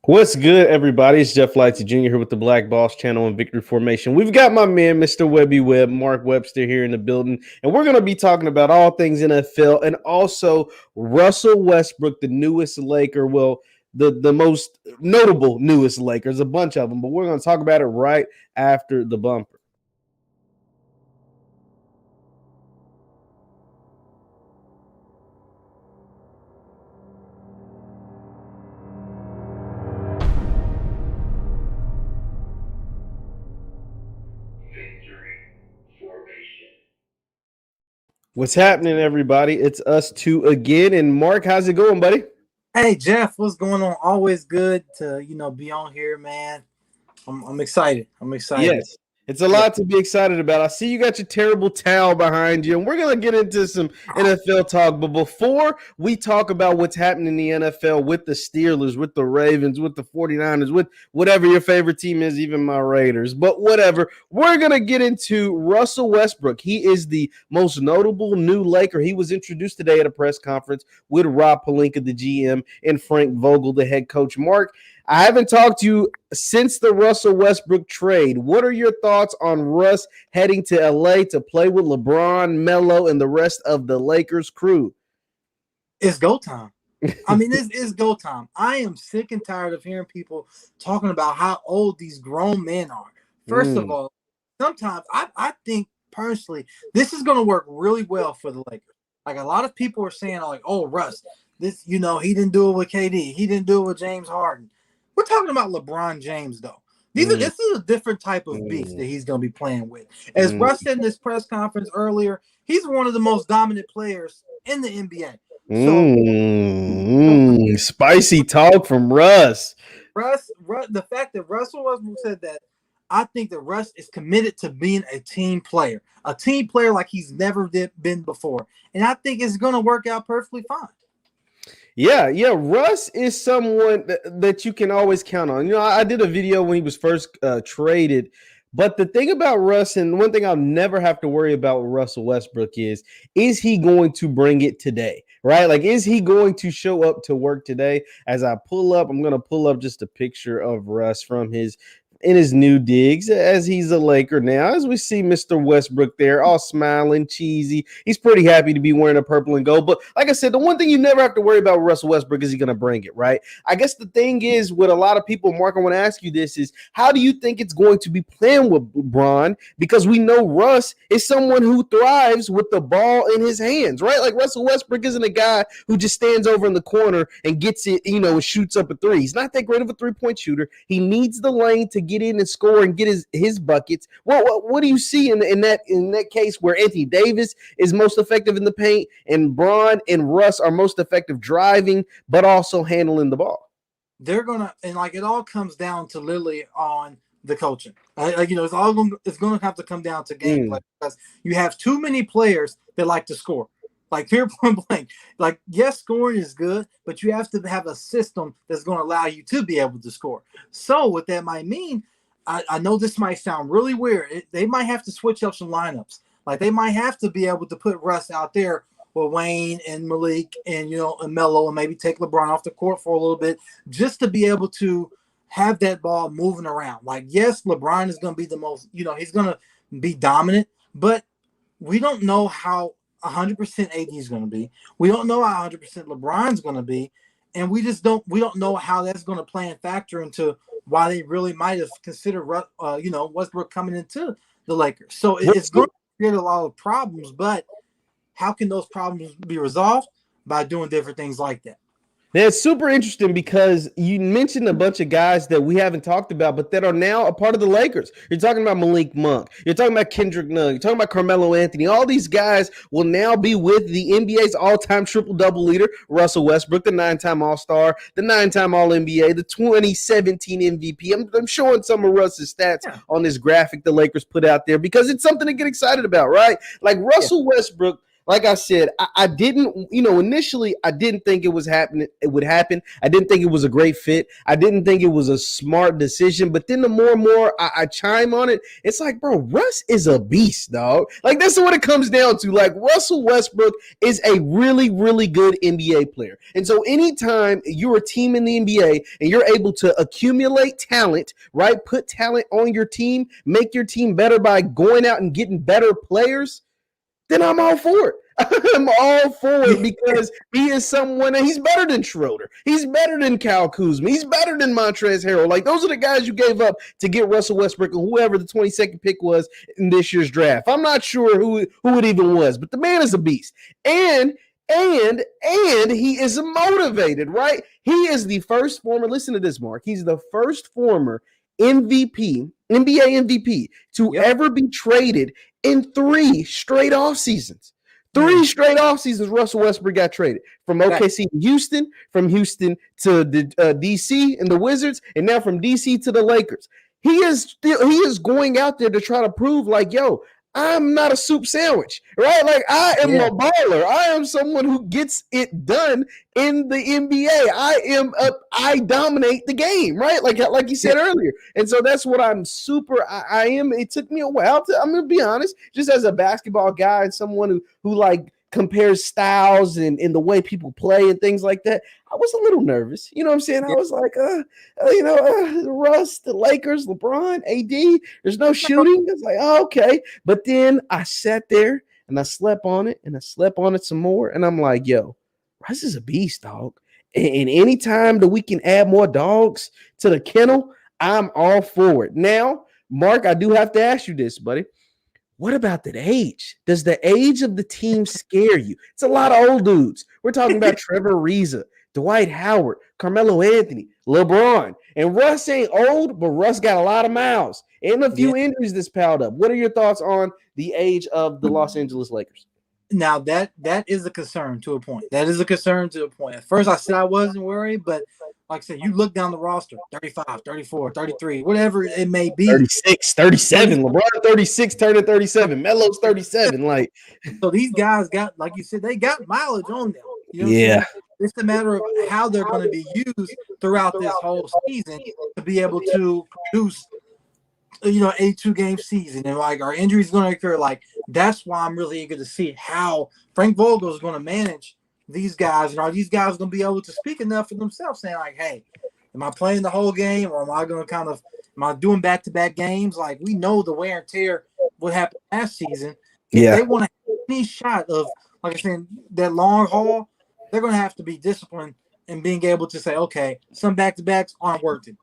What's good, everybody? It's Jeff Lightsy Jr. here with the Black Boss Channel and Victory Formation. We've got my man, Mr. Webby Webb, Mark Webster, here in the building, and we're going to be talking about all things NFL and also Russell Westbrook, the newest Laker. Well, the most notable newest Lakers, a bunch of them, but we're going to talk about it right after the bumper. What's happening, everybody? It's us two again. And Mark, how's it going, buddy? Hey Jeff, what's going on? Always good to be on here, man. I'm excited. I'm excited. Yes. It's a lot to be excited about. I see you got your terrible towel behind you, and we're going to get into some NFL talk. But before we talk about what's happening in the NFL with the Steelers, with the Ravens, with the 49ers, with whatever your favorite team is, even my Raiders, but whatever, we're going to get into Russell Westbrook. He is the most notable new Laker. He was introduced today at a press conference with Rob Pelinka, the GM, and Frank Vogel, the head coach. Mark, I haven't talked to you since the Russell Westbrook trade. What are your thoughts on Russ heading to LA to play with LeBron, Melo, and the rest of the Lakers crew? It's go time. I mean, it's go time. I am sick and tired of hearing people talking about how old these grown men are. First of all, sometimes I think personally this is going to work really well for the Lakers. Like a lot of people are saying, like, "Oh, Russ, this he didn't do it with KD. He didn't do it with James Harden." We're talking about LeBron James, though. This is a different type of beast that he's going to be playing with. As Russ said in this press conference earlier, he's one of the most dominant players in the NBA. So, spicy talk from Russ. The fact that Russell Westbrook said that, I think that Russ is committed to being a team player like he's never been before. And I think it's going to work out perfectly fine. Yeah. Russ is someone that you can always count on. I did a video when he was first traded, but the thing about Russ, and one thing I'll never have to worry about with Russell Westbrook is he going to bring it today, right? Like, is he going to show up to work today? As I pull up, I'm going to pull up just a picture of Russ from his new digs as he's a Laker now. As we see Mr. Westbrook there, all smiling, cheesy. He's pretty happy to be wearing a purple and gold. But like I said, the one thing you never have to worry about with Russell Westbrook is he going to bring it, right? I guess the thing is with a lot of people, Mark, I want to ask you this is, how do you think it's going to be playing with LeBron? Because we know Russ is someone who thrives with the ball in his hands, right? Like Russell Westbrook isn't a guy who just stands over in the corner and gets it, and shoots up a three. He's not that great of a three-point shooter. He needs the lane to get in and score and get his buckets. What do you see in that case where Anthony Davis is most effective in the paint and Bron and Russ are most effective driving, but also handling the ball? They're gonna, and like it all comes down to literally on the coaching. It's gonna have to come down to gameplay because you have too many players that like to score. Like pure point blank. Like, yes, scoring is good, but you have to have a system that's going to allow you to be able to score. So what that might mean, I know this might sound really weird. They might have to switch up some lineups. Like they might have to be able to put Russ out there with Wayne and Malik and and Melo, and maybe take LeBron off the court for a little bit just to be able to have that ball moving around. Like, yes, LeBron is going to be the most, he's going to be dominant, but we don't know how 100% AD is going to be. We don't know how 100% LeBron's going to be, and we don't know how that's going to play and factor into why they really might have considered Westbrook coming into the Lakers. So it's going to create a lot of problems, but how can those problems be resolved? By doing different things like that. That's super interesting because you mentioned a bunch of guys that we haven't talked about, but that are now a part of the Lakers. You're talking about Malik Monk. You're talking about Kendrick Nunn. You're talking about Carmelo Anthony. All these guys will now be with the NBA's all-time triple-double leader, Russell Westbrook, the 9-time All-Star, the 9-time All-NBA, the 2017 MVP. I'm showing some of Russ's stats on this graphic the Lakers put out there because it's something to get excited about, right? Like Russell Westbrook, like I said, I didn't, initially I didn't think it was happening. It would happen. I didn't think it was a great fit. I didn't think it was a smart decision. But then the more and more I chime on it, it's like, bro, Russ is a beast, dog. Like that's what it comes down to. Like Russell Westbrook is a really, really good NBA player. And so anytime you're a team in the NBA and you're able to accumulate talent, right? Put talent on your team, make your team better by going out and getting better players, then I'm all for it. I'm all for it because he is someone, and he's better than Schroeder. He's better than Kyle Kuzma. He's better than Montrezl Harrell. Like, those are the guys you gave up to get Russell Westbrook and whoever the 22nd pick was in this year's draft. I'm not sure who it even was, but the man is a beast. And he is motivated, right? He is the first former, listen to this, Mark. He's the first former MVP, NBA MVP to ever be traded in 3 straight off seasons. 3 straight off seasons, Russell Westbrook got traded from OKC to Houston, from Houston to the DC and the Wizards, and now from DC to the Lakers. He is going out there to try to prove, like, yo, I'm not a soup sandwich, right? Like, I am a baller. I am someone who gets it done in the NBA. I dominate the game, right? Like you said earlier. And so that's what I'm I am. It took me a while I'm going to be honest, just as a basketball guy and someone who like compares styles and the way people play and things like that. I was a little nervous. You know what I'm saying? I was like, Russ, the Lakers, LeBron, AD, there's no shooting. It's like, oh, okay. But then I sat there and I slept on it and I slept on it some more. And I'm like, yo, Russ is a beast, dog. And anytime that we can add more dogs to the kennel, I'm all for it. Now, Mark, I do have to ask you this, buddy. What about the age? Does the age of the team scare you? It's a lot of old dudes. We're talking about Trevor Ariza, Dwight Howard, Carmelo Anthony, LeBron. And Russ ain't old, but Russ got a lot of miles and a few injuries that's piled up. What are your thoughts on the age of the Los Angeles Lakers? Now, that is a concern to a point. That is a concern to a point. At first, I said I wasn't worried, but like I said, you look down the roster, 35, 34, 33, whatever it may be. 36, 37. LeBron 36, turning 37. Melo's 37. Like, so these guys got, like you said, they got mileage on them. You know what I'm saying? It's a matter of how they're going to be used throughout this whole season to be able to produce, 82-game season. And like our injuries going to occur. Like, that's why I'm really eager to see how Frank Vogel is going to manage these guys, and are these guys going to be able to speak enough for themselves, saying like, hey, am I playing the whole game, or am I going to am I doing back-to-back games? Like, we know the wear and tear what happened last season. If they want to have any shot of, like I said, that long haul, they're going to have to be disciplined and being able to say, okay, some back-to-backs aren't working.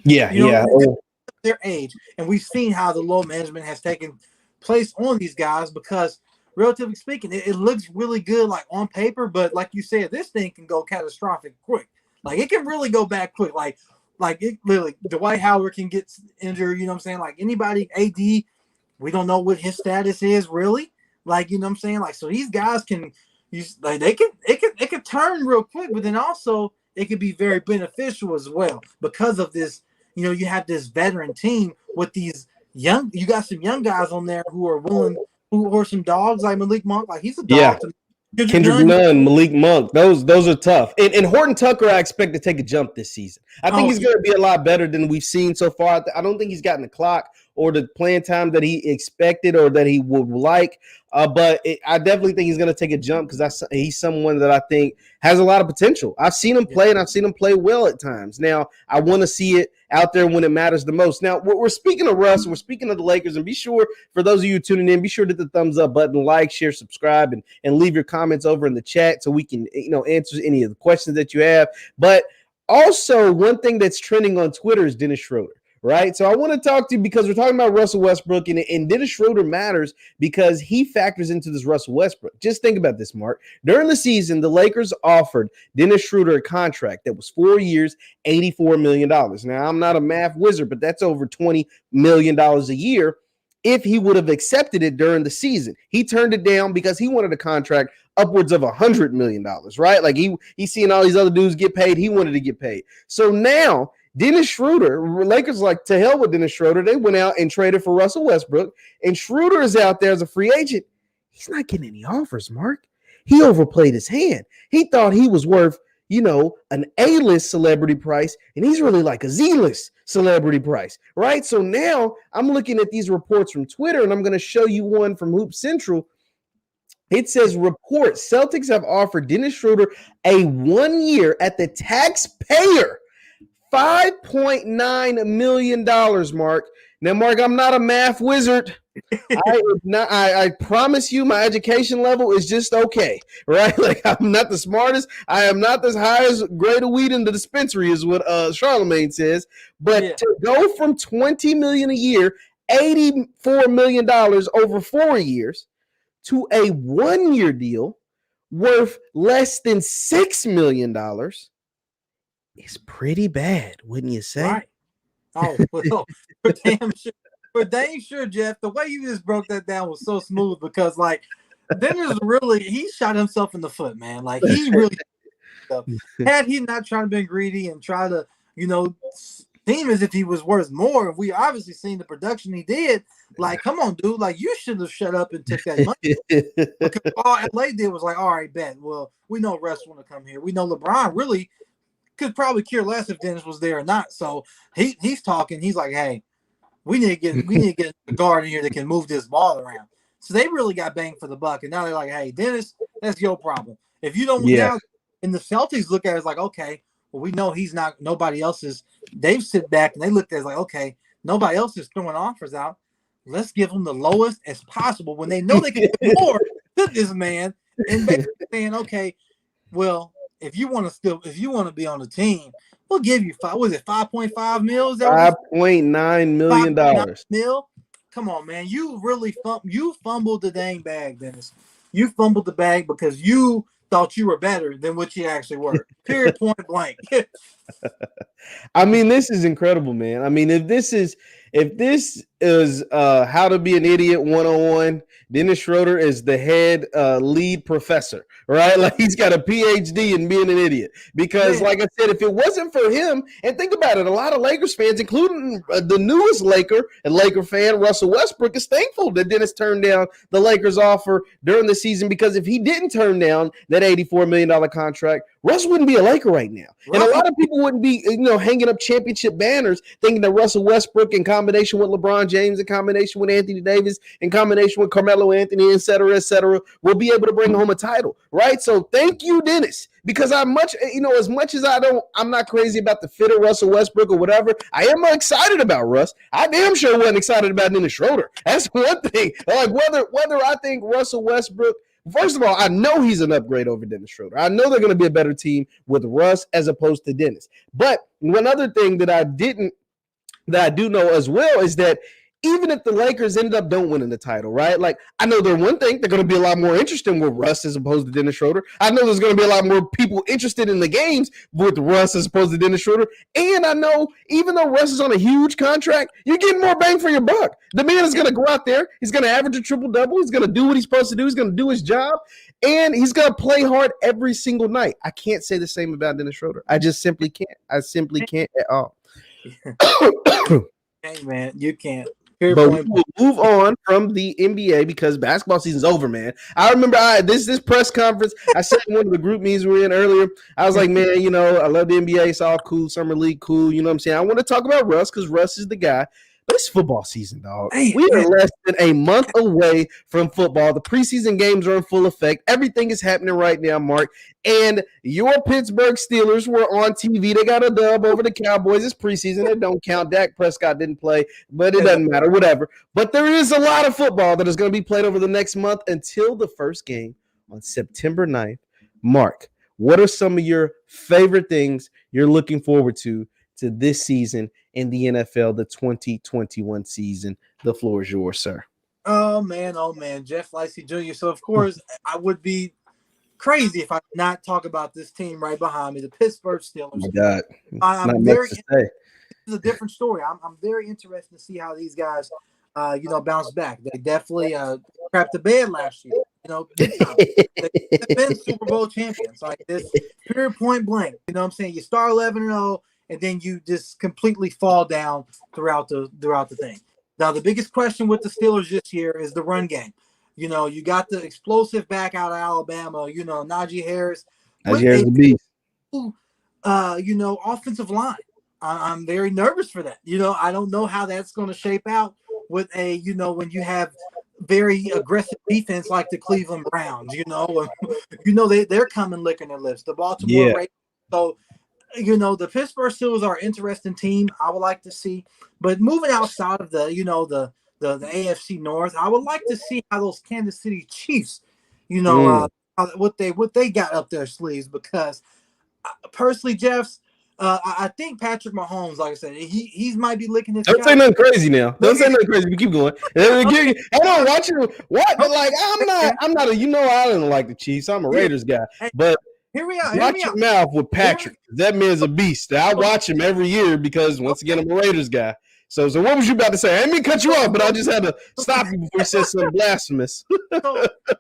Their age. And we've seen how the load management has taken place on these guys because, relatively speaking, it looks really good, like on paper, but like you said, this thing can go catastrophic quick. Like, it can really go back quick. Like it literally, Dwight Howard can get injured. You know what I'm saying? Like anybody, AD, we don't know what his status is really. Like, you know what I'm saying? Like, so these guys can use, like, it can turn real quick, but then also it could be very beneficial as well because of this. You have this veteran team with these you got some young guys on there who are willing. Who are some dogs like Malik Monk? Like, he's a dog. Kendrick Nunn, Malik Monk. Those are tough. And Horton Tucker, I expect to take a jump this season. I think he's going to be a lot better than we've seen so far. I don't think he's gotten the clock or the playing time that he expected or that he would like. But I definitely think he's going to take a jump because he's someone that I think has a lot of potential. I've seen him play, and I've seen him play well at times. Now, I want to see it out there when it matters the most. Now, we're speaking of Russ, and we're speaking of the Lakers, and be sure, for those of you tuning in, be sure to hit the thumbs up button, like, share, subscribe, and leave your comments over in the chat so we can answer any of the questions that you have. But also, one thing that's trending on Twitter is Dennis Schroeder. Right. So I want to talk to you because we're talking about Russell Westbrook, and Dennis Schroeder matters because he factors into this Russell Westbrook. Just think about this, Mark. During the season, the Lakers offered Dennis Schroeder a contract that was 4 years, $84 million. Now, I'm not a math wizard, but that's over $20 million a year if he would have accepted it during the season. He turned it down because he wanted a contract upwards of $100 million, right? Like he's seeing all these other dudes get paid. He wanted to get paid. So now Dennis Schroeder, Lakers like, to hell with Dennis Schroeder. They went out and traded for Russell Westbrook, and Schroeder is out there as a free agent. he's not getting any offers, Mark. He overplayed his hand. He thought he was worth, an A-list celebrity price, and he's really like a Z-list celebrity price, right? So now I'm looking at these reports from Twitter, and I'm going to show you one from Hoop Central. It says, report Celtics have offered Dennis Schroeder a 1 year at the taxpayer $5.9 million, Mark. Now, Mark, I'm not a math wizard. I promise you my education level is just okay, right? Like, I'm not the smartest. I am not the highest grade of weed in the dispensary is what Charlemagne says. But to go from $20 million a year, $84 million over 4 years, to a 1 year deal worth less than $6 million is pretty bad, wouldn't you say? Right. Oh, well, for dang sure, Jeff. The way you just broke that down was so smooth because, like, Dennis he shot himself in the foot, man. Like, he really had he not tried to be greedy and try to, seem as if he was worth more. We obviously seen the production he did. Like, come on, dude. Like, you should have shut up and took that money. Because all LA did was like, all right, bet. Well, we know Russ want to come here. We know LeBron really could probably care less if Dennis was there or not. So he's talking. He's like, hey, we need to get a guard in here that can move this ball around. So they really got bang for the buck. And now they're like, hey, Dennis, that's your problem. If you don't now, and the Celtics look at it as like, okay, well, we know he's not, nobody else is. They've sit back and they looked at it like, okay, nobody else is throwing offers out. Let's give them the lowest as possible when they know they can get more to this man. And basically saying, okay, well, if you want to be on the team, we'll give you $5.5 mil? $5.9 million. Mil? Come on, man. You really fumbled the dang bag, Dennis. You fumbled the bag because you thought you were better than what you actually were. Period, point blank. I mean, this is incredible, man. I mean, if this is How to Be an Idiot 101, Dennis Schroeder is the head lead professor, right? Like, he's got a PhD in being an idiot. Because, like I said, if it wasn't for him, and think about it, a lot of Lakers fans, including the newest Laker fan, Russell Westbrook, is thankful that Dennis turned down the Lakers offer during the season, because if he didn't turn down that $84 million contract, Russ wouldn't be a Laker right now. Right. And a lot of people wouldn't be, hanging up championship banners thinking that Russell Westbrook, in combination with LeBron James, in combination with Anthony Davis, in combination with Carmelo Anthony, et cetera, will be able to bring home a title, right? So thank you, Dennis, because as much as I'm not crazy about the fit of Russell Westbrook or whatever, I am excited about Russ. I damn sure wasn't excited about Dennis Schroeder. That's one thing. Like, whether I think Russell Westbrook, first of all, I know he's an upgrade over Dennis Schroeder. I know they're going to be a better team with Russ as opposed to Dennis. But one other thing that I do know as well is that even if the Lakers ended up don't winning the title, right? Like, I know they're one thing, they're going to be a lot more interested with Russ as opposed to Dennis Schroeder. I know there's going to be a lot more people interested in the games with Russ as opposed to Dennis Schroeder. And I know even though Russ is on a huge contract, you're getting more bang for your buck. The man is going to go out there. He's going to average a triple-double. He's going to do what he's supposed to do. He's going to do his job. And he's going to play hard every single night. I can't say the same about Dennis Schroeder. I just simply can't. I simply can't at all. Hey, man, you can't. But we will move on from the NBA because basketball season's over, man. I remember this press conference, I said in one of the group meetings we were in earlier, I was like, man, I love the NBA. It's all cool. Summer league, cool. You know what I'm saying? I want to talk about Russ because Russ is the guy. But it's football season, dog. We are less than a month away from football. The preseason games are in full effect. Everything is happening right now, Mark. And your Pittsburgh Steelers were on TV. They got a dub over the Cowboys. It's preseason. It don't count. Dak Prescott didn't play, but it doesn't matter. Whatever. But there is a lot of football that is going to be played over the next month until the first game on September 9th. Mark, what are some of your favorite things you're looking forward to this season in the NFL, the 2021 season? The floor is yours, sir. Oh, man. Jeff Lightsy Jr. So, of course, I would be crazy if I did not talk about this team right behind me, the Pittsburgh Steelers. Oh, my God. This is a different story. I'm very interested to see how these guys, bounce back. They definitely crapped the bed last year. They've been Super Bowl champions. Like, this pure point blank. You know what I'm saying? You start 11-0. And then you just completely fall down throughout the thing. Now, the biggest question with the Steelers this year is the run game. You know, you got the explosive back out of Alabama. You know, Najee Harris Najee with Harris a the beast. offensive line. I'm very nervous for that. You know, I don't know how that's going to shape out with when you have very aggressive defense like the Cleveland Browns. They're coming licking their lips. The Baltimore Yeah. Ravens. So, the Pittsburgh Steelers are an interesting team. I would like to see, but moving outside of the AFC North, I would like to see how those Kansas City Chiefs, what they got up their sleeves because. Personally, Jeff's, I think Patrick Mahomes, like I said, he might be licking his Don't say chops. nothing crazy now. Don't say nothing crazy. We keep going. Hold on, watch it. What? Like I'm not a. I don't like the Chiefs. I'm a Raiders guy. Hey, But hear me out. watch your mouth with Patrick. That man's a beast. I watch him every year because once again I'm a Raiders guy. So what was you about to say? I didn't mean to cut you off, but I just had to stop you before you said something blasphemous.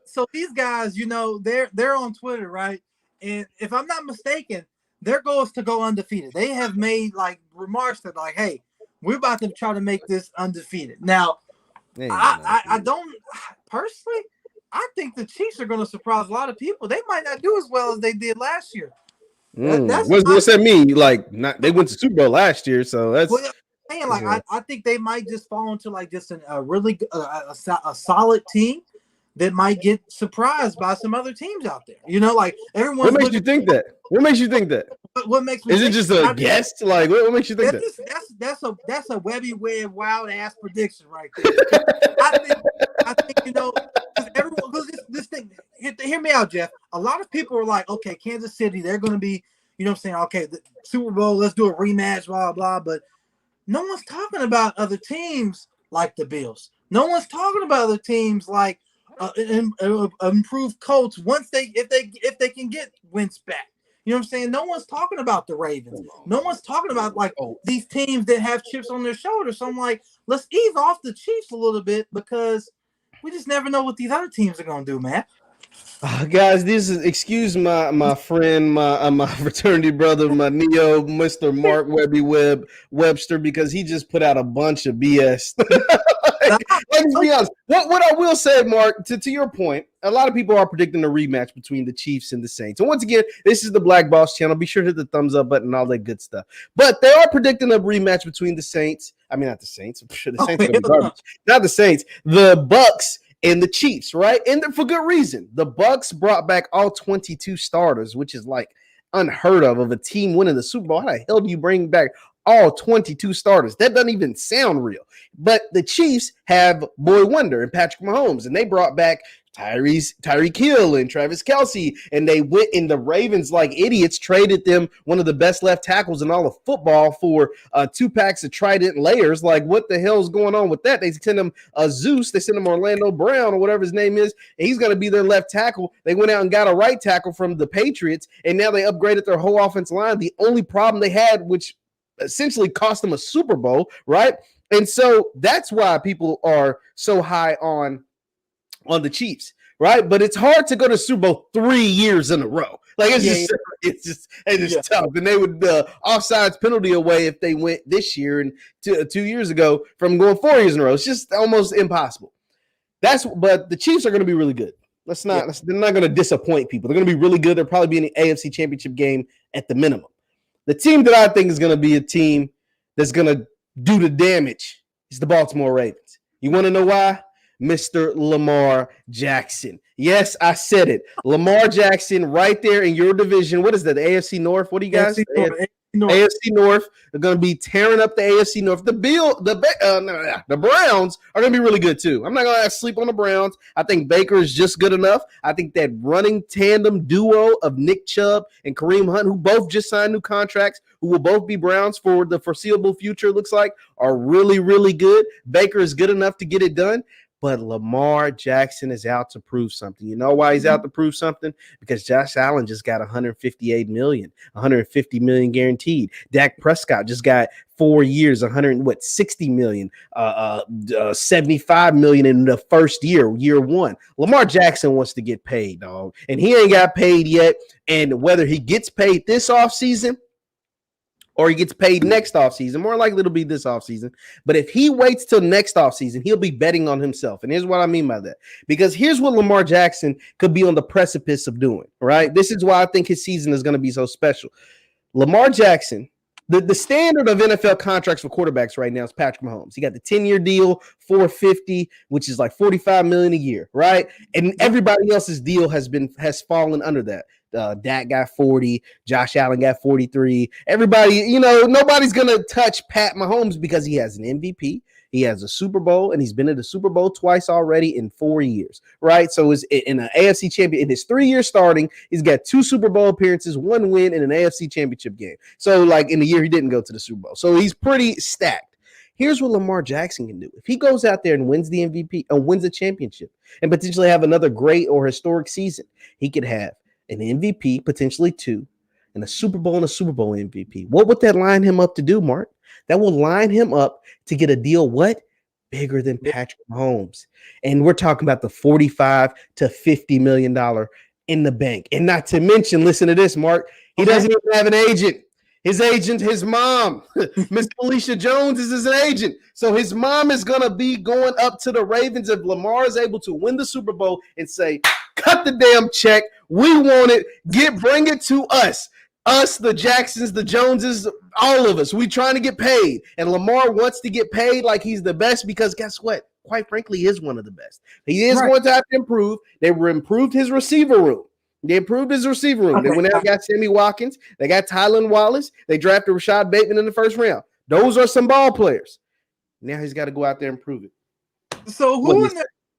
so these guys, they're on Twitter, right? And if I'm not mistaken, their goal is to go undefeated. They have made like remarks that like, hey, we're about to try to make this undefeated. Now, I don't personally, I think the Chiefs are going to surprise a lot of people. They might not do as well as they did last year. What's that mean? Like, they went to Super Bowl last year, so that's. Well, I think they might just fall into like just a really a solid team that might get surprised by some other teams out there. Like everyone. What makes you think that? What makes you think that? What makes me? Is it just a guess? Like, what makes you think that? That's a Webby Webb wild ass prediction right there. I think because everyone this thing. Hear me out, Jeff. A lot of people are like, okay, Kansas City, they're going to be, okay, the Super Bowl, let's do a rematch, blah blah. But no one's talking about other teams like the Bills. No one's talking about other teams like. Improved Colts if they can get Wentz back. You know what I'm saying? No one's talking about the Ravens. No one's talking about like these teams that have chips on their shoulders. So I'm like, let's ease off the Chiefs a little bit because we just never know what these other teams are gonna do, man. Guys, excuse my friend, my fraternity brother, my Neo, Mr. Mark Webster, because he just put out a bunch of BS. Let's be honest. What I will say, Mark, to your point, a lot of people are predicting a rematch between the Chiefs and the Saints. And once again, this is the Black Boss channel. Be sure to hit the thumbs up button and all that good stuff. But they are predicting a rematch between the Saints. I mean, not the Saints. I'm sure the Saints are gonna be garbage. Not the Saints. The Bucks and the Chiefs, right? And for good reason. The Bucks brought back all 22 starters, which is like unheard of a team winning the Super Bowl. How the hell do you bring back all 22 starters? That doesn't even sound real. But the Chiefs have Boy Wonder and Patrick Mahomes, and they brought back Tyreek Hill and Travis Kelce, and they went in the Ravens like idiots, traded them one of the best left tackles in all of football for 2 packs of Trident layers. Like, what the hell is going on with that? They send him Zeus, they send him Orlando Brown or whatever his name is, and he's going to be their left tackle. They went out and got a right tackle from the Patriots, and now they upgraded their whole offensive line. The only problem they had, which essentially cost them a Super Bowl, right? And so that's why people are so high on the Chiefs, right? But it's hard to go to Super Bowl 3 years in a row. Like it's just tough. And they would offsides penalty away if they went this year and 2 years ago from going 4 years in a row. It's just almost impossible. But the Chiefs are going to be really good. They're not going to disappoint people. They're going to be really good. They'll probably be in the AFC Championship game at the minimum. The team that I think is going to be a team that's going to do the damage is the Baltimore Ravens. You want to know why? Mr. Lamar Jackson. Yes, I said it. Lamar Jackson right there in your division. What is that? The AFC North? What do you guys? AFC North. They're going to be tearing up the AFC North. The Browns are going to be really good too. I'm not going to sleep on the Browns. I think Baker is just good enough. I think that running tandem duo of Nick Chubb and Kareem Hunt, who both just signed new contracts, who will both be Browns for the foreseeable future, looks like, are really, really good. Baker is good enough to get it done. But Lamar Jackson is out to prove something. You know why he's out to prove something? Because Josh Allen just got $158 million, $150 million guaranteed. Dak Prescott just got 4 years, $60 million, $75 million in the first year 1. Lamar Jackson wants to get paid, dog, and he ain't got paid yet. And whether he gets paid this offseason or he gets paid next offseason. More likely it'll be this offseason. But if he waits till next offseason, he'll be betting on himself. And here's what I mean by that. Because here's what Lamar Jackson could be on the precipice of doing, right? This is why I think his season is going to be so special. Lamar Jackson, the standard of NFL contracts for quarterbacks right now is Patrick Mahomes. He got the 10-year deal, $450, which is like $45 million a year, right? And everybody else's deal has fallen under that. Dak got 40, Josh Allen got 43. Everybody, nobody's gonna touch Pat Mahomes because he has an MVP. He has a Super Bowl, and he's been in the Super Bowl twice already in 4 years, right? So it's in an AFC champion. In his 3 years starting, he's got 2 Super Bowl appearances, 1 win, in an AFC championship game. So, like, in the year he didn't go to the Super Bowl. So he's pretty stacked. Here's what Lamar Jackson can do. If he goes out there and wins the MVP, or wins a championship, and potentially have another great or historic season, he could have an MVP, potentially 2, and a Super Bowl and a Super Bowl MVP. What would that line him up to do, Mark? That will line him up to get a deal, what? Bigger than Patrick Mahomes. And we're talking about the $45 to $50 million in the bank. And not to mention, listen to this, Mark, he doesn't even have an agent. His agent, his mom, Miss Felicia Jones is his agent. So his mom is going to be going up to the Ravens if Lamar is able to win the Super Bowl and say, cut the damn check. We want it. Bring it to us. Us, the Jacksons, the Joneses, all of us. We trying to get paid. And Lamar wants to get paid like he's the best because guess what? Quite frankly, he is one of the best. He is going to have to improve. They improved his receiver room. They improved his receiver room. They went out and got Sammy Watkins. They got Tylan Wallace. They drafted Rashad Bateman in the first round. Those are some ball players. Now he's got to go out there and prove it. So who is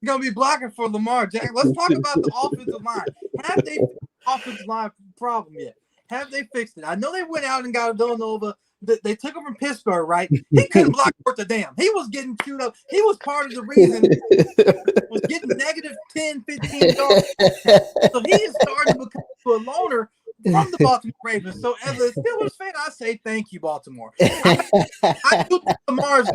going to be blocking for Lamar Jackson? Let's talk about the offensive line. Have they offensive line problem yet? Have they fixed it? I know they went out and got Villanova. They took him from Pittsburgh, right? He couldn't block worth a damn. He was getting chewed up. He was part of the reason was getting negative 10, 15 yards. So he is starting to become a loner from the Baltimore Ravens. So as a Steelers fan, I say thank you, Baltimore. I do think Lamar is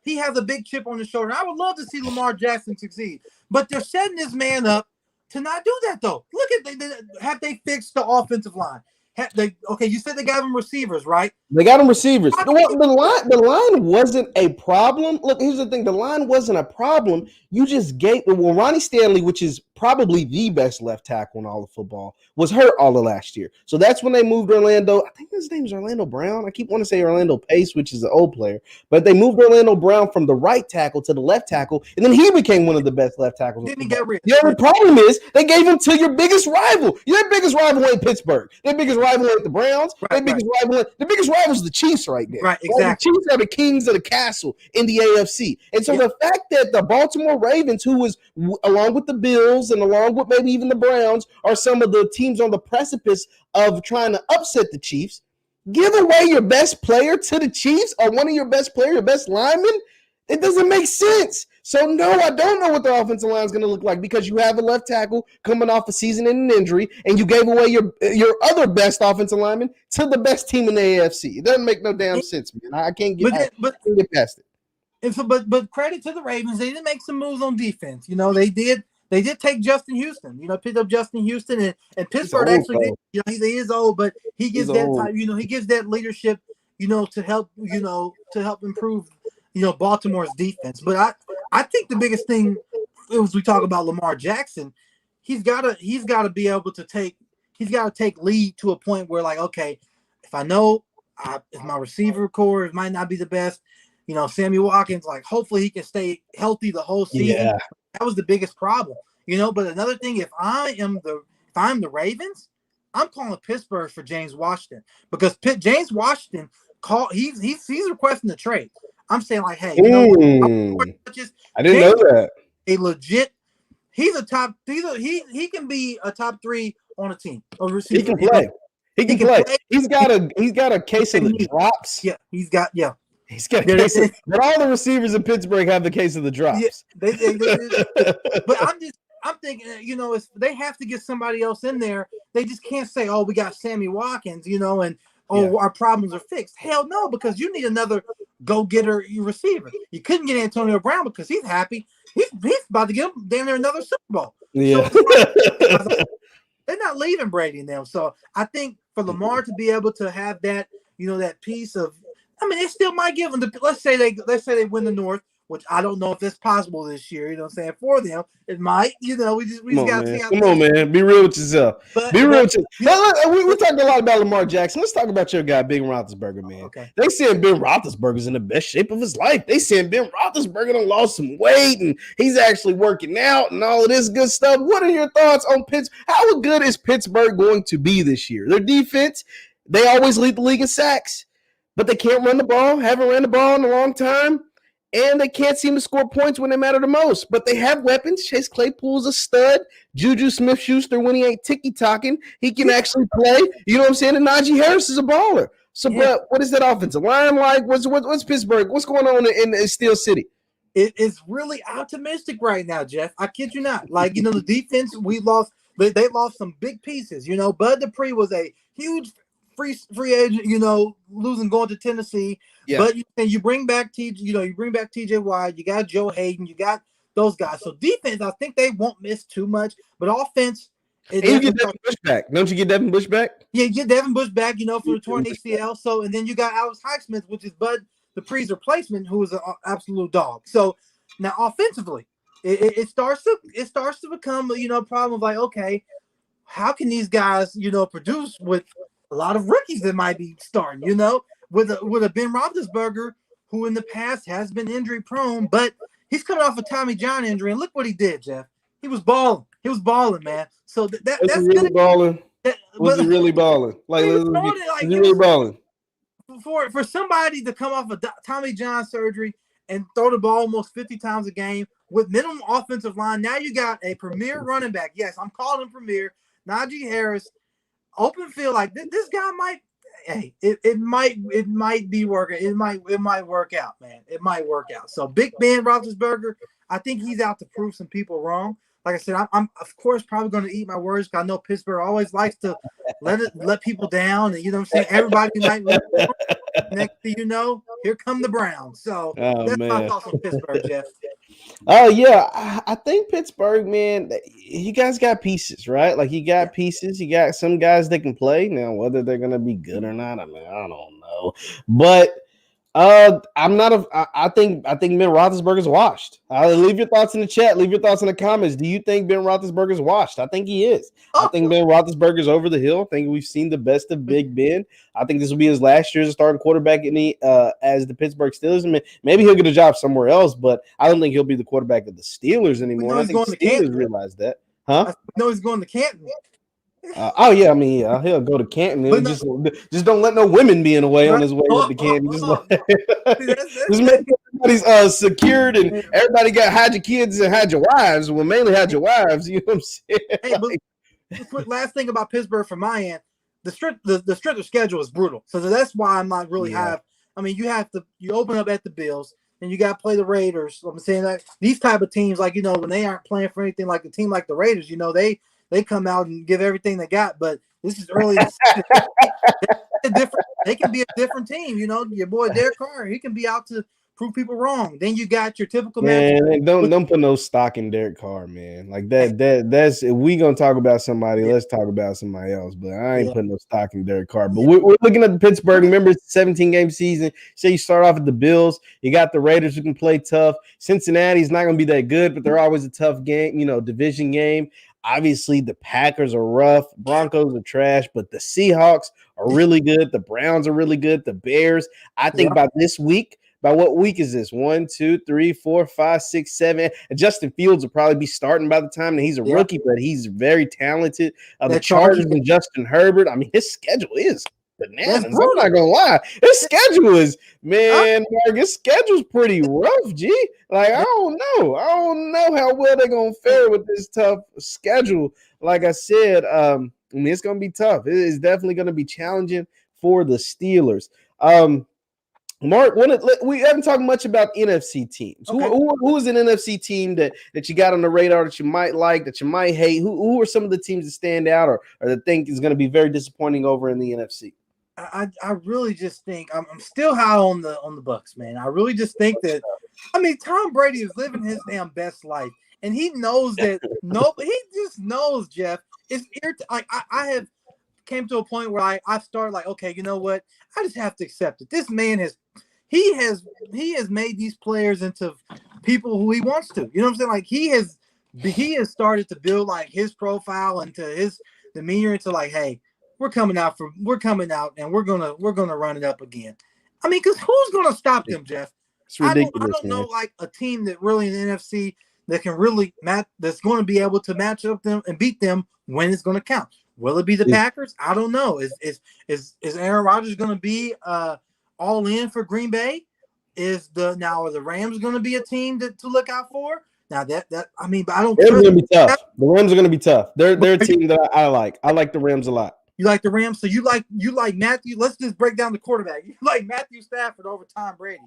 he has a big chip on his shoulder. I would love to see Lamar Jackson succeed. But they're setting this man up to not do that, though. Look at have they fixed the offensive line? You said they got him receivers, right? They got him receivers. The line wasn't a problem. Look, here's the thing. The line wasn't a problem. You just Ronnie Stanley, which is probably the best left tackle in all of football, was hurt all of last year. So that's when they moved Orlando. I think his name is Orlando Brown. I keep wanting to say Orlando Pace, which is an old player. But they moved Orlando Brown from the right tackle to the left tackle, and then he became one of the best left tackles. Didn't he get rid? The only problem is they gave him to your biggest rival. Your biggest rival ain't Pittsburgh. Their biggest rival ain't the Browns. The biggest rival is the Chiefs right now. Right, exactly. The Chiefs are the kings of the castle in the AFC. And so the fact that the Baltimore Ravens, who was along with the Bills and along with maybe even the Browns, are some of the teams on the precipice of trying to upset the Chiefs, give away your best player to the Chiefs or one of your best players, your best lineman, it doesn't make sense. So, no, I don't know what the offensive line is going to look like because you have a left tackle coming off a season-ending injury, and you gave away your other best offensive lineman to the best team in the AFC. It doesn't make no damn sense, man. I can't get past it. And so, but credit to the Ravens, they did make some moves on defense. They did take Justin Houston. Picked up Justin Houston, and Pittsburgh actually did. He is old, but he gives time. He gives that leadership. To help. To help improve. Baltimore's defense. But I think the biggest thing as we talk about Lamar Jackson, he's got to be able to take lead to a point where, like, okay, if I know if my receiver core might not be the best, Sammy Watkins, like, hopefully he can stay healthy the whole season. Yeah. That was the biggest problem. But another thing, if I'm the Ravens, I'm calling Pittsburgh for James Washington because James Washington he's requesting the trade. I'm saying, like, hey, I didn't know that. A legit, he's a top. He can be a top 3 on a team. He can play. He can play. He's got a case of the drops. Yeah, he's got a case of. But all the receivers in Pittsburgh have the case of the drops. Yeah, but I'm thinking, if they have to get somebody else in there, they just can't say, oh, we got Sammy Watkins, and. Our problems are fixed. Hell no, because you need another go-getter receiver. You couldn't get Antonio Brown because he's happy. He's about to get him down there another Super Bowl. Yeah. So they're not leaving Brady and them. So I think for Lamar to be able to have that that piece of. I mean, they still might give them let's say they win the North, which I don't know if it's possible this year. You know what I'm saying? For them, it might. We Come just on, got to man. see how. Come on, man. Be real with yourself. But Be real with you know, yourself. We talked a lot about Lamar Jackson. Let's talk about your guy, Ben Roethlisberger, man. okay. They saying Ben Roethlisberger's in the best shape of his life. They saying Ben Roethlisberger done lost some weight and he's actually working out and all of this good stuff. What are your thoughts on Pittsburgh? How good is Pittsburgh going to be this year? Their defense, they always lead the league in sacks, but they can't run the ball. Haven't ran the ball in a long time. And they can't seem to score points when they matter the most. But they have weapons. Chase Claypool's a stud. Juju Smith-Schuster, when he ain't ticky-tocking, he can actually play. You know what I'm saying? And Najee Harris is a baller. So, but what is that offensive line like? What's Pittsburgh? What's going on in Steel City? It is really optimistic right now, Jeff. I kid you not. Like, the defense, we lost. They lost some big pieces. Bud Dupree was a huge free agent, losing going to Tennessee. Yeah. But you bring back TJ Watt, you got Joe Hayden, you got those guys. So defense, I think they won't miss too much. But offense, and you get Devin Bush back. Don't you get Devin Bush back? Yeah, you get Devin Bush back, for the torn ACL. So and then you got Alex Highsmith, which is Bud Dupree's replacement, who is an absolute dog. So now offensively, it starts to become a problem of like, okay, how can these guys produce with a lot of rookies that might be starting, with a Ben Roethlisberger who in the past has been injury prone, but he's coming off a Tommy John injury, and look what he did, Jeff. He was balling. He was balling, man. So that's really balling. Was he really balling? Like, is he really balling? For somebody to come off a Tommy John surgery and throw the ball almost 50 times a game with minimum offensive line, now you got a premier running back. Yes, I'm calling him premier. Najee Harris, open field, like this guy might. Hey, it might be working. It might work out, man. It might work out. So Big Ben Roethlisberger, I think he's out to prove some people wrong. Like I said, I'm of course probably going to eat my words because I know Pittsburgh always likes to let people down, and what I'm saying. Everybody might lose. Next thing you know, here come the Browns. So that's my thoughts on Pittsburgh, Jeff. Oh yeah, I think Pittsburgh, man. You guys got pieces, right? Like you got pieces. You got some guys that can play. Now, whether they're gonna be good or not, I mean, I don't know. But I'm not. I think Ben Roethlisberger's washed. Leave your thoughts in the chat. Leave your thoughts in the comments. Do you think Ben Roethlisberger's washed? I think he is. I think Ben Roethlisberger's over the hill. I think we've seen the best of Big Ben. I think this will be his last year as a starting quarterback as the Pittsburgh Steelers. I mean, maybe he'll get a job somewhere else, but I don't think he'll be the quarterback of the Steelers anymore. I think the Steelers realize that. Huh? No, he's going to Canton. I mean, he'll go to Canton. Just don't let no women be in the way on his way up to Canton. Just make everybody's secured and everybody hide your kids and hide your wives. Well, mainly hide your wives. You know what I'm saying? Hey, but last thing about Pittsburgh from my end, the strength of schedule is brutal. So that's why I'm not really high. I mean, you open up at the Bills and you got to play the Raiders. I'm saying that these type of teams, like when they aren't playing for anything, like a team like the Raiders, they come out and give everything they got, but this is early. They can be a different team. Your boy Derek Carr, he can be out to prove people wrong. Then you got your typical man. Don't put no stock in Derek Carr, man. Like that's if we gonna talk about somebody, let's talk about somebody else. But I ain't putting no stock in Derek Carr. But we're looking at the Pittsburgh. Remember, it's a 17-game season. Say you start off at the Bills, you got the Raiders who can play tough. Cincinnati's not gonna be that good, but they're always a tough game. Division game. Obviously, the Packers are rough. Broncos are trash, but the Seahawks are really good. The Browns are really good. The Bears. I think by this week, by what week is this? 1, 2, 3, 4, 5, 6, 7. And Justin Fields will probably be starting by the time that he's a rookie, but he's very talented. The Chargers and Justin Herbert. I mean, his schedule is bananas. I'm not gonna lie. His schedule is, man, Mark, his schedule's pretty rough, G. Like, I don't know how well they're gonna fare with this tough schedule. Like I said, I mean, it's gonna be tough. It is definitely gonna be challenging for the Steelers. Mark, we haven't talked much about NFC teams. Okay. Who is an NFC team that you got on the radar that you might like, that you might hate? Who are some of the teams that stand out or that think is going to be very disappointing over in the NFC? I really just think I'm still high on the Bucs, man. I really just think that, I mean, Tom Brady is living his damn best life, and he knows that. He just knows, Jeff. It's like I have came to a point where I started like, okay, you know what? I just have to accept it. This man has made these players into people who he wants to. You know what I'm saying? Like he has started to build like his profile into his demeanor into like, hey, we're coming out and we're gonna run it up again. I mean, because who's gonna stop them, Jeff? It's ridiculous. I don't know like a team that really in the NFC that can really that's going to be able to match up them and beat them when it's going to count. Will it be the Packers? I don't know. Is Aaron Rodgers going to be all in for Green Bay? Are the Rams going to be a team to look out for? Now that I mean, but I don't. They're going to be tough. The Rams are going to be tough. They're a team that I like. I like the Rams a lot. You like the Rams, so you like Matthew. Let's just break down the quarterback. You like Matthew Stafford over Tom Brady.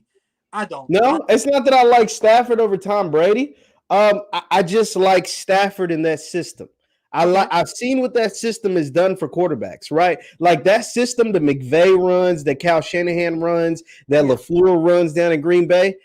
I don't. No, it's not that I like Stafford over Tom Brady. I just like Stafford in that system. I've seen what that system has done for quarterbacks, right? Like that system that McVay runs, that Kyle Shanahan runs, that LaFleur runs down in Green Bay.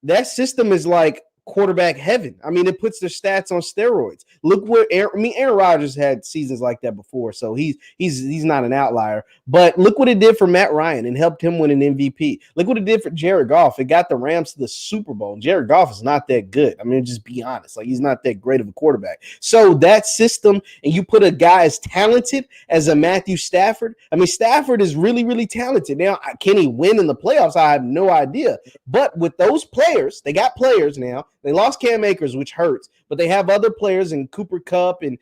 That system is like quarterback heaven. I mean, it puts their stats on steroids. Look where Aaron Rodgers had seasons like that before, so he's not an outlier. But look what it did for Matt Ryan and helped him win an MVP. Look what it did for Jared Goff. It got the Rams to the Super Bowl. And Jared Goff is not that good. I mean, just be honest. Like he's not that great of a quarterback. So that system, and you put a guy as talented as a Matthew Stafford. I mean, Stafford is really, really talented. Now, can he win in the playoffs? I have no idea. But with those players, they got players now. They lost Cam Akers, which hurts, but they have other players in Cooper Kupp and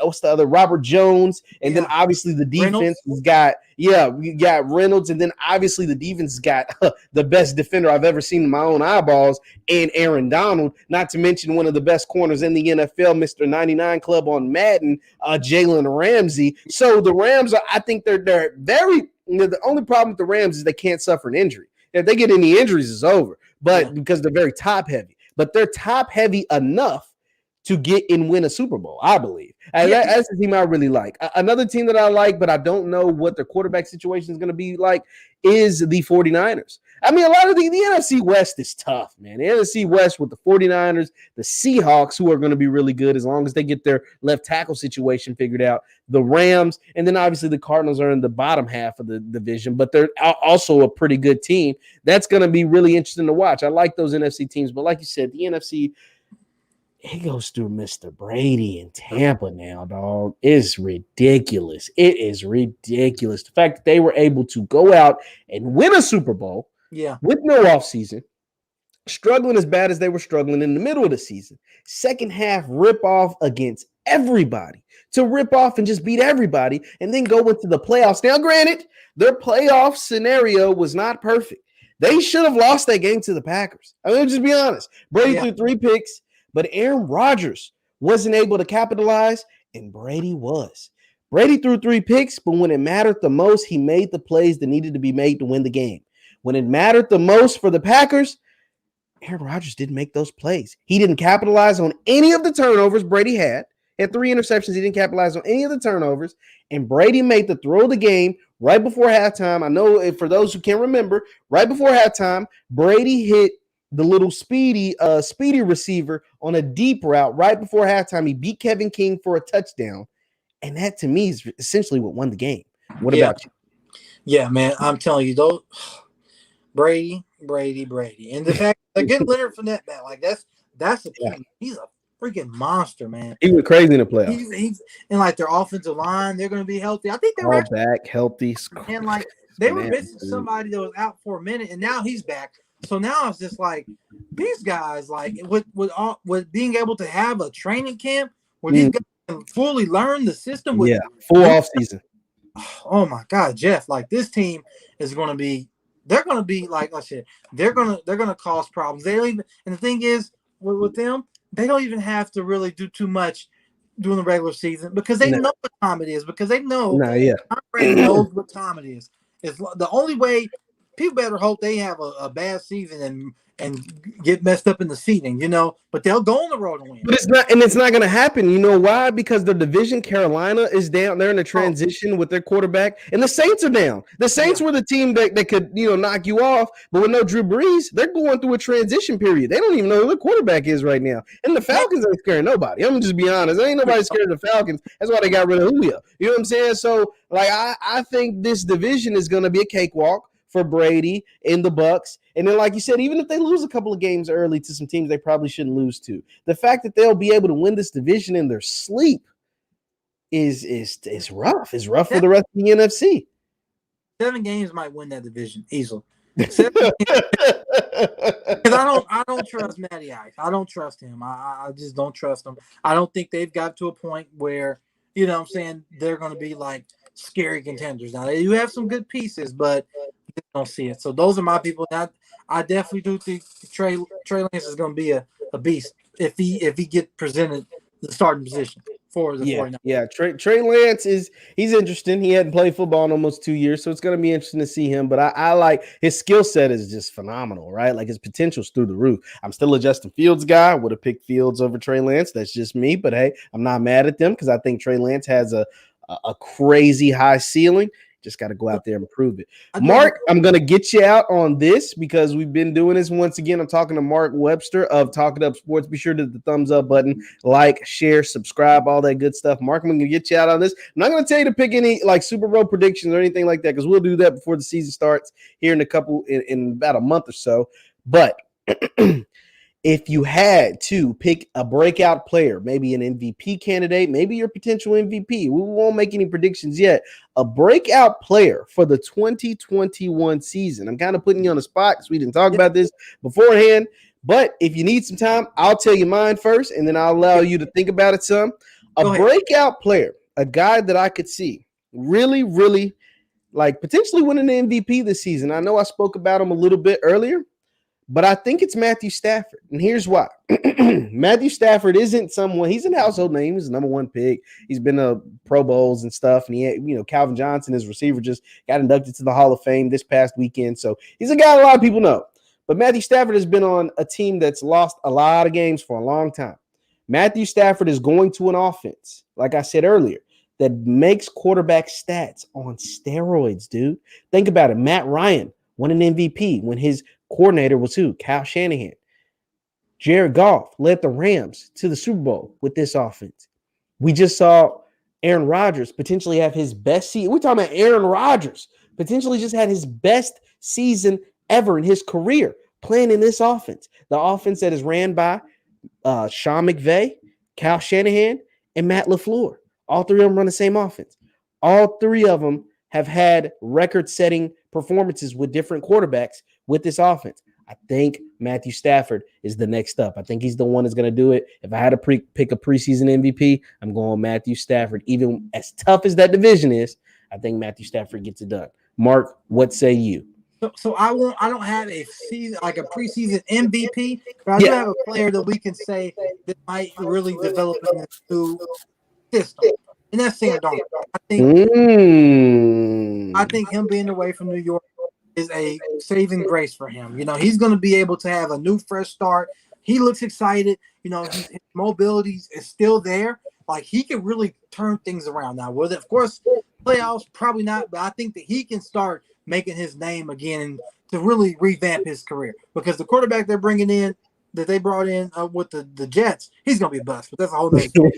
what's the other, Robert Jones, and then obviously the defense has got we got Reynolds, and then obviously the defense has got the best defender I've ever seen in my own eyeballs, and Aaron Donald, not to mention one of the best corners in the NFL, Mr. 99 Club on Madden, Jalen Ramsey. So the Rams I think they're very. The only problem with the Rams is they can't suffer an injury. If they get any injuries, it's over. But because they're very top heavy, but they're top heavy enough to get and win a Super Bowl, I believe. And that's the team I really like. Another team that I like, but I don't know what their quarterback situation is going to be like, is the 49ers. I mean, a lot of the NFC West is tough, man. The NFC West with the 49ers, the Seahawks, who are going to be really good as long as they get their left tackle situation figured out, the Rams, and then obviously the Cardinals are in the bottom half of the division, but they're also a pretty good team. That's going to be really interesting to watch. I like those NFC teams, but like you said, the NFC – it goes through Mr. Brady in Tampa now, dog. It's ridiculous. It is ridiculous. The fact that they were able to go out and win a Super Bowl with no offseason, struggling as bad as they were struggling in the middle of the season. Second half rip off against everybody, to rip off and just beat everybody and then go into the playoffs. Now, granted, their playoff scenario was not perfect. They should have lost that game to the Packers. I mean, just be honest. Brady threw 3 picks. But Aaron Rodgers wasn't able to capitalize, and Brady was. Brady threw 3 picks, but when it mattered the most, he made the plays that needed to be made to win the game. When it mattered the most for the Packers, Aaron Rodgers didn't make those plays. He didn't capitalize on any of the turnovers Brady had. He had 3 interceptions. He didn't capitalize on any of the turnovers, and Brady made the throw of the game right before halftime. I know for those who can't remember, right before halftime, Brady hit the little speedy receiver on a deep route right before halftime. He beat Kevin King for a touchdown. And that, to me, is essentially what won the game. What about you? Yeah, man, I'm telling you, though, Brady. And the fact that getting Leonard Fournette back, like that's the thing. He's a freaking monster, man. He went crazy in the playoffs. He's and like their offensive line, they're going to be healthy. I think they're all back, healthy. And like they were missing somebody that was out for a minute, and now he's back. So now it's just like these guys, like with being able to have a training camp where these guys can fully learn the system. Full off season. Oh my God, Jeff! Like this team is going to be, they're going to be like I said, they're going to cause problems. They don't even, and the thing is with them, they don't even have to really do too much during the regular season because they know what time it is. Because they know Tom Brady knows what time it is. It's the only way. people better hope they have a bad season and get messed up in the seating, but they'll go on the road and win. But it's not going to happen. You know why? Because the division, Carolina, is down. They're in a transition with their quarterback, and the Saints are down. The Saints were the team that could, knock you off, but with no Drew Brees, they're going through a transition period. They don't even know who the quarterback is right now. And the Falcons ain't scaring nobody. I'm just be honest. Ain't nobody scared of the Falcons. That's why they got rid of Julio. You know what I'm saying? So, like, I think this division is going to be a cakewalk for Brady in the Bucs. And then, like you said, even if they lose a couple of games early to some teams they probably shouldn't lose to, the fact that they'll be able to win this division in their sleep is rough. It's rough for the rest of the NFC. 7 games might win that division easily. Because I don't trust Matty Ice. I don't trust him. I just don't trust him. I don't think they've got to a point where, I'm saying, they're going to be like scary contenders. Now, they do have some good pieces, but don't see it. So those are my people. I definitely do think Trey Lance is going to be a beast if he get presented the starting position for the 49ers. Yeah, Trey Lance he's interesting. He hadn't played football in almost 2 years, so it's going to be interesting to see him. But I like his skill set is just phenomenal, right? Like his potential's through the roof. I'm still a Justin Fields guy. Would have picked Fields over Trey Lance. That's just me. But hey, I'm not mad at them because I think Trey Lance has a crazy high ceiling. Just got to go out there and prove it. Mark, I'm going to get you out on this because we've been doing this once again. I'm talking to Mark Webster of Talk It Up Sports. Be sure to hit the thumbs up button, like, share, subscribe, all that good stuff. Mark, I'm going to get you out on this. I'm not going to tell you to pick any like Super Bowl predictions or anything like that because we'll do that before the season starts here in about a month or so. But if you had to pick a breakout player, maybe an MVP candidate, maybe your potential MVP, we won't make any predictions yet. A breakout player for the 2021 season. I'm kind of putting you on the spot because we didn't talk about this beforehand. But if you need some time, I'll tell you mine first, and then I'll allow you to think about it some. A breakout player, a guy that I could see really, really like potentially winning an MVP this season. I know I spoke about him a little bit earlier. But I think it's Matthew Stafford. And here's why. Matthew Stafford isn't someone, he's a household name. He's the number 1 pick. He's been to Pro Bowls and stuff. And he had, Calvin Johnson, his receiver, just got inducted to the Hall of Fame this past weekend. So he's a guy a lot of people know. But Matthew Stafford has been on a team that's lost a lot of games for a long time. Matthew Stafford is going to an offense, like I said earlier, that makes quarterback stats on steroids, dude. Think about it. Matt Ryan won an MVP when his coordinator was who? Kyle Shanahan. Jared Goff led the Rams to the Super Bowl with this offense. We just saw Aaron Rodgers potentially have his best season. We're talking about Aaron Rodgers potentially just had his best season ever in his career playing in this offense. The offense that is ran by Sean McVay, Kyle Shanahan, and Matt LaFleur. All 3 of them run the same offense. All 3 of them have had record-setting performances with different quarterbacks with this offense. I think Matthew Stafford is the next up. I think he's the one that's going to do it. If I had to pick a preseason MVP, I'm going Matthew Stafford. Even as tough as that division is, I think Matthew Stafford gets it done. Mark, what say you? So I don't have a season like a preseason MVP, but I do have a player that we can say that might really develop in this new system, and that's Sam Darnold. I think him being away from New York is a saving grace for him. He's going to be able to have a new, fresh start. He looks excited. His mobility is still there. Like he can really turn things around now. Well, of course, playoffs probably not, but I think that he can start making his name again and to really revamp his career because the quarterback they're bringing in that they brought in with the Jets, he's going to be a bust. But that's a whole other story.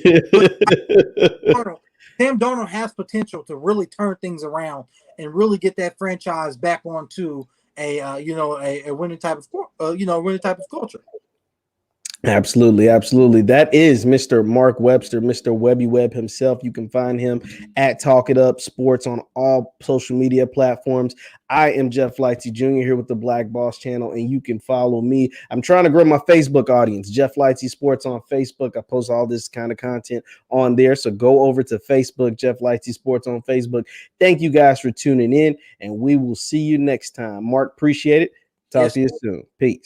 Sam Darnold has potential to really turn things around and really get that franchise back onto a winning type of culture. Absolutely. That is Mr. Mark Webster, Mr. Webby Webb himself. You can find him at Talk It Up Sports on all social media platforms. I am Jeff Lightsy Jr. here with the Black Boss Channel, and you can follow me. I'm trying to grow my Facebook audience, Jeff Lightsy Sports on Facebook. I post all this kind of content on there, so go over to Facebook, Jeff Lightsy Sports on Facebook. Thank you guys for tuning in, and we will see you next time. Mark, appreciate it. Talk to you soon. Peace.